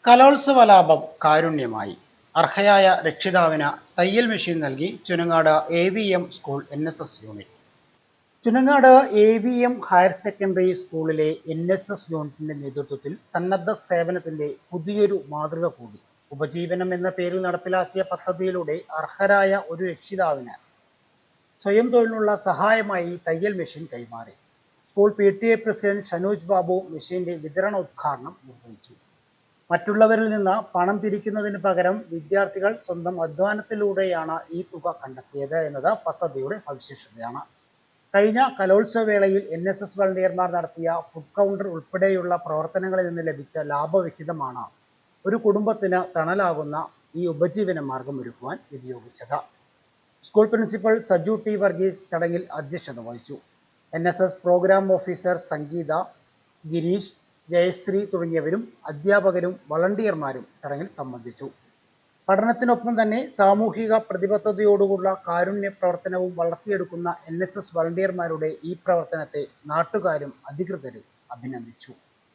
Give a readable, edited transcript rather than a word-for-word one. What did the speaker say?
കലോത്സവ ലാഭം കാരുണ്യമായി. അർഹയായ രക്ഷിതാവിന് തയ്യൽ മെഷീൻ നൽകി Chunangad AVM. School NSS unit. Chunangad AVM. Higher secondary സ്കൂളിലെ NSS യൂണിറ്റിന്റെ നേതൃത്വത്തിൽ സന്നദ്ധ സേവനത്തിന്റെ പുതിയൊരു മാതൃക കൂടി. ഉപജീവനം എന്ന പേരിൽ നടപ്പിലാക്കിയ പദ്ധതിയിലൂടെ അർഹരായ ഒരു രക്ഷിതാവിന് സ്വയം തൊഴിലിനുള്ള സഹായമായി തയ്യൽ മെഷീൻ കൈമാറി. School PTA president Shanoj Babu മെഷീന്റെ വിതരണോദ്ഘാടനം നിർവഹിച്ചു. മറ്റുള്ളവരിൽ നിന്ന് പണം പിരിക്കുന്നതിന് പകരം വിദ്യാർത്ഥികൾ സ്വന്തം അധ്വാനത്തിലൂടെയാണ് ഈ തുക കണ്ടെത്തിയത് എന്നത് പദ്ധതിയുടെ സവിശേഷതയാണ്. കഴിഞ്ഞ കലോത്സവ വേളയിൽ NSS വളണ്ടിയർമാർ നടത്തിയ ഫുഡ് കൗണ്ടർ ഉൾപ്പെടെയുള്ള പ്രവർത്തനങ്ങളിൽ നിന്ന് ലഭിച്ച ലാഭവിഹിതമാണ് ഒരു കുടുംബത്തിന് തണലാകുന്ന ഈ ഉപജീവന മാർഗം ഒരുക്കുവാൻ വിനിയോഗിച്ചത്. School principal Saju T Varghese ചടങ്ങിൽ അധ്യക്ഷത വഹിച്ചു. NSS programme officer Sangeetha, Girish, Jayasree തുടങ്ങിയവരും അധ്യാപകരും വളണ്ടിയർമാരും ചടങ്ങിൽ സംബന്ധിച്ചു. പഠനത്തിനൊപ്പം തന്നെ സാമൂഹിക പ്രതിബദ്ധതയോടുള്ള കാരുണ്യ പ്രവർത്തനവും വളർത്തിയെടുക്കുന്ന NSS വളണ്ടിയർമാരുടെ ഈ പ്രവർത്തനത്തെ നാട്ടുകാരും അധികൃതരും അഭിനന്ദിച്ചു.